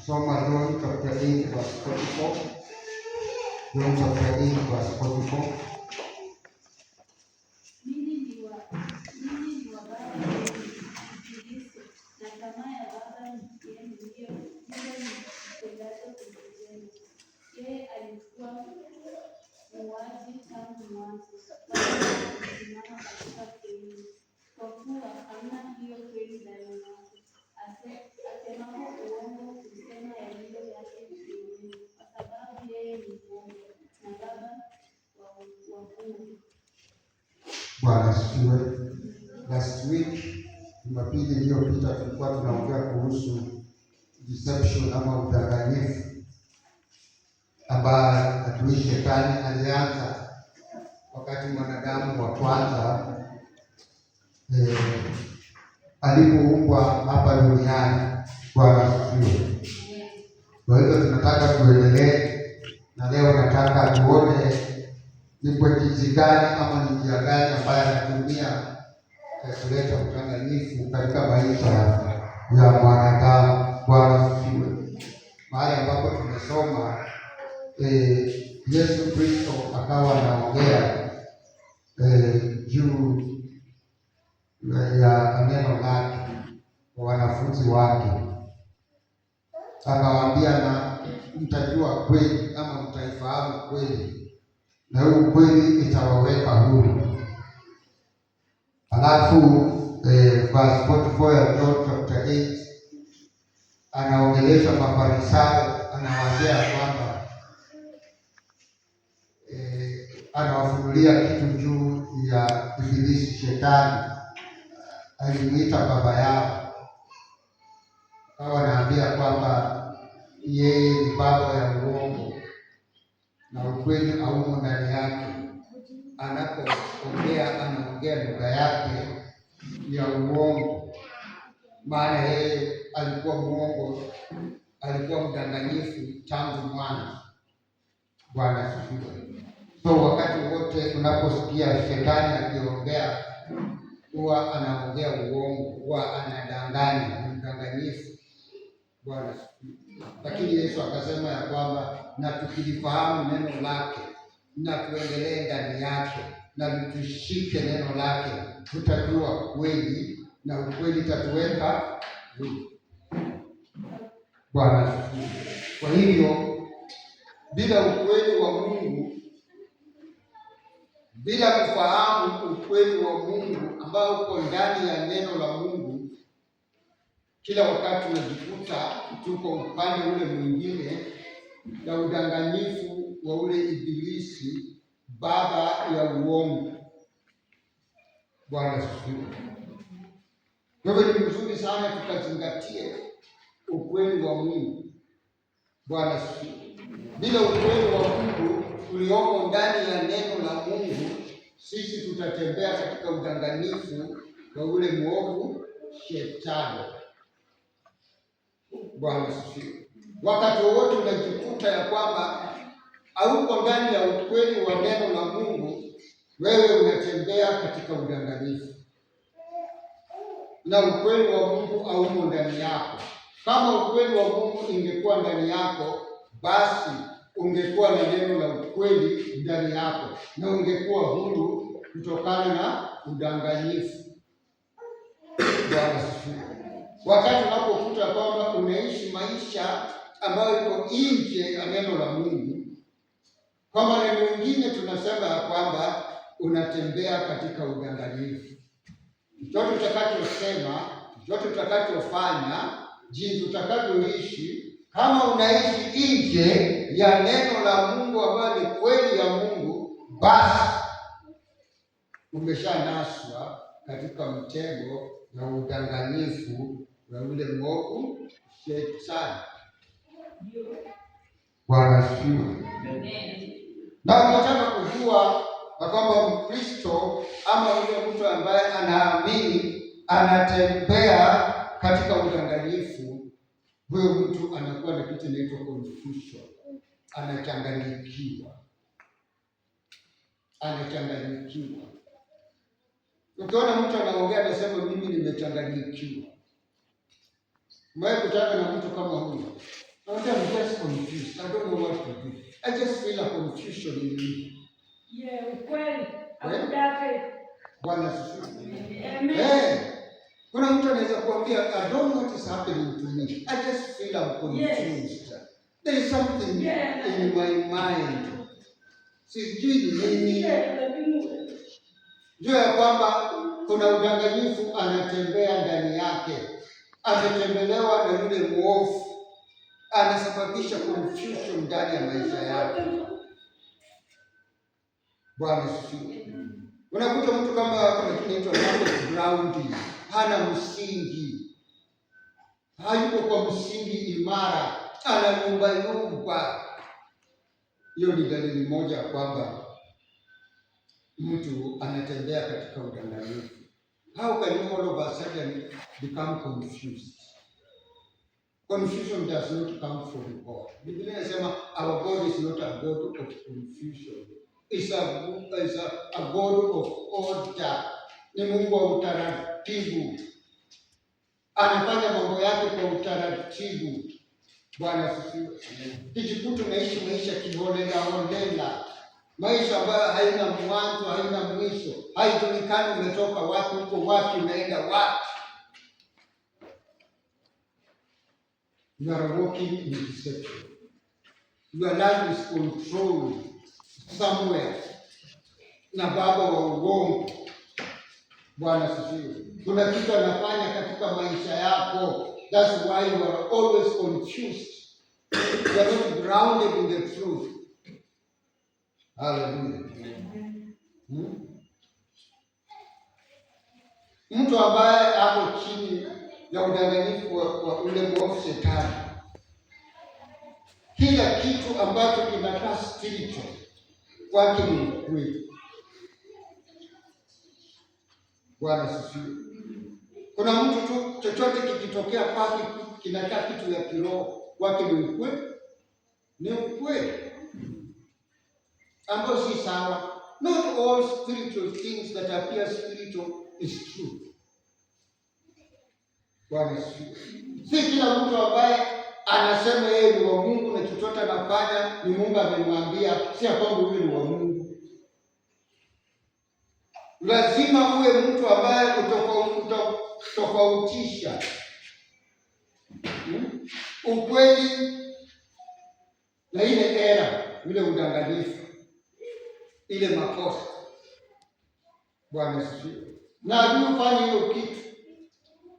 Soma John chapter 8 verse 44. John chapter 8 verse 44. Bwana asifiwe. Last week, Jumapili iliyopita tulikuwa tunaongea kuhusu deception ama udanganyifu ambaye adui shetani alianza wakati mwanadamu wa kwanza alipoumbwa hapa duniani. Bwana asifiwe. Kwa hivyo tunataka tuendelee, na leo nataka tuone ni kwa jinsi gani ama ni njia gani ambayo anatumia kuleta udanganyifu katika maisha ya mwanadamu. Bwana asifiwe. Mahali ambapo tumesoma Yesu Kristo akawa anaongea juu ya neno lake kwa wanafunzi wake, akawaambia, na mtajua kweli ama mtaifahamu kweli, na huu kweli itawaweka huru. Alafu verse 44 ya John chapter 8 anaongelesha Mafarisayo, anawaambia kwamba anawafunulia kitu juu ya Ibilisi. Shetani alimuita baba yao, akawa anaambia kwamba yeye ni baba ya uongo na ukweli haumo ndani yake. Anapoongea anaongea lugha yake ya uongo, maana yeye alikuwa muongo, alikuwa mdanganyifu tangu mwanzo. Bwana asifiwe. So wakati wote unaposikia shetani akiongea, huwa anaongea uongo, huwa anadanganya, ni mdanganyifu. Bwana asifiwe. Lakini Yesu akasema ya kwamba na tukilifahamu neno lake na tuendelee ndani yake na tushike neno lake, tutajua kweli na ukweli tatuweka huru. Bwana asifiwe. Kwa hivyo bila ukweli wa Mungu, bila kufahamu ukweli wa Mungu ambao uko ndani ya neno la Mungu, kila wakati tunajikuta tuko upande ule mwingine na udanganyifu wa ule Ibilisi, baba ya uongo. Bwana asifiwe. Kwa hivyo ni mzuri sana tukazingatie ukweli wa Mungu. Bwana asifiwe. Bila ukweli wa Mungu ulioko ndani ya neno la Mungu, sisi tutatembea katika udanganyifu wa ule mwovu Shetani. Bwana asifiwe. Wakati wote unajikuta ya kwamba hauko ndani ya ukweli wa neno la Mungu, wewe unatembea katika udanganyifu na ukweli wa Mungu haumo ndani yako. Kama ukweli wa Mungu ingekuwa ndani yako, basi ungekuwa na neno la ukweli ndani yako na ungekuwa huru kutokana na udanganyifu. Bwana asifiwe. Wakati unapokuta kwamba unaishi maisha ambayo iko nje ya neno la Mungu, kwa maneno mengine tunasema ya kwamba unatembea katika udanganyifu. Chochote utakachosema, chochote utakachofanya, jinsi utakavyoishi, kama unaishi nje ya neno la Mungu ambayo ni kweli ya Mungu, basi umeshanaswa katika mtego na udanganyifu wa ule mwovu Shetani. Bwana asifiwe. Na tunataka kujua kwamba Mkristo ama yule mtu ambaye anaamini anatembea katika udanganyifu, huyo mtu anakuwa na kitu inaitwa confusion. Anachanganyikiwa. Ukiona mtu anaongea anasema mimi nimechanganyikiwa, umewahi kutana na mtu kama huyo? I'm just confused. I don't know what to do. I just feel a confusion in me. Yeah, ukweli. Hakudake. Bwana asifiwe. Amen. Kuna mtu anaweza kuambia, I don't know what is happening to me. I just feel I'm confused. Yes. There is something in my mind. Sijui ni nini. Jua ya kwamba kuna udanganyifu anatembea ndani yake. Ametembelewa na yule mwovu. Anasababisha confusion ndani ya maisha yake. Bwana asifiwe. Unakuta mtu kama kuna kinaitwa grounding, hana msingi, hayuko kwa msingi imara, ana yumba. Hiyo ni dalili moja kwamba mtu anatembea katika udanganyifu. How can you all of a sudden become confused? Confusion does not come from God. Biblia inasema our God is not a God of confusion. It's a God of order. Ni Mungu wa utaratibu. Anafanya mambo yake kwa utaratibu. Bwana asifiwe. Kijikuta unaishi maisha kiholela, maisha ambayo haina mwanzo, haina mwisho, haijulikani umetoka wapi, uko wapi, unaenda wapi. You are walking in deception. Your life is controlled somewhere na baba wa uongo. Bwana asifiwe. Kuna kitu anafanya katika maisha yako. That's why you are always confused. You are not grounded in the truth. Hallelujah. Mtu ambaye ako chini ya udanganyifu wa ule mwovu Shetani, kila kitu ambacho kinakaa spiritual kwake ni ukweli. Bwana asifiwe. Kuna mtu tu chochote kikitokea kwake kinakaa kitu ya kiroho, kwake ni ukweli. Ni ukweli ambao si sawa. Not all spiritual things that appear spiritual is true. Bwana asifiwe. Si kila mtu ambaye anasema yeye ni wa Mungu na chochote anafanya ni Mungu amemwambia, si kwamba huyu ni wa Mungu. Lazima uwe mtu ambaye utofautisha ukweli na ile era, ile udanganyifu, ile makosa. Bwana asifiwe. Na alifanya hiyo kitu,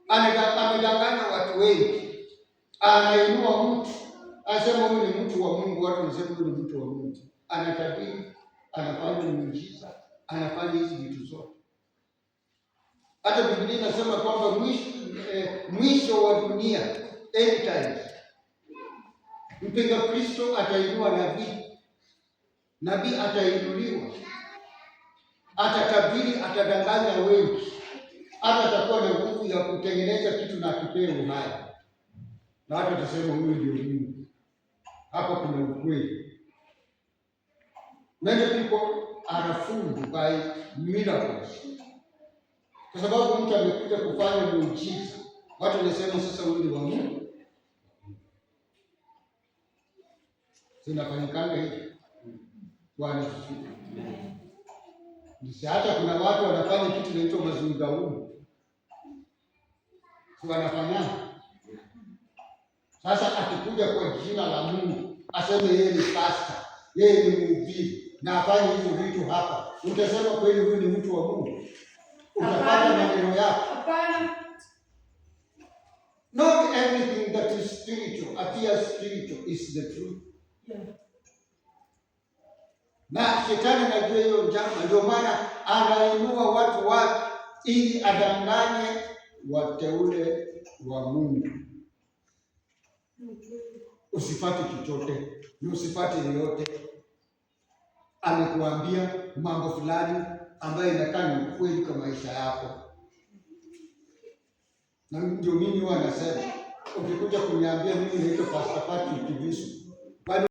amedanganya watu wengi, anainua mtu, anasema huyu ni mtu wa Mungu, watu wanasema huyu ni mtu wa Mungu, anatabiri, anafanya muujiza, anafanya hizi vitu zote. Hata Biblia inasema kwamba mwisho wa dunia, end times, mpinga Kristo atainua nabii atainuliwa, atatabiri, atadanganya wengi, hata atakuwa na nguvu ya kutengeneza kitu na kipeo uhai, na hata atasema huyu ndio Mungu. Hapa kuna ukweli. Many people are fooled by miracles. Kwa sababu mtu amekuja kufanya muujiza, watu wanasema sasa huyu ni wa Mungu. Sinafanyikanga hivi. Bwana asifiwe. Hata kuna watu wanafanya kitu kinaitwa mazungaumu. Si wanafanya? Sasa akikuja kwa jina la Mungu, aseme yeye ni pastor, yeye ni mhubiri, na afanye hizo vitu hapa, utasema kweli huyu ni mtu wa Mungu? Utapata maneno yako. Hapana. Not everything that is spiritual, appears spiritual, is the truth. Yeah. Na Shetani anajua hiyo njama, ndio maana anainua watu wake ili adanganye wateule wa Mungu. Usipate chochote, usipate yoyote. Amekuambia mambo fulani ambayo inakaa ni ukweli kwa maisha yako. Na ndio mimi huwa nasema, ukikuja kuniambia mimi naitwa Pastor Patrick Kibisu,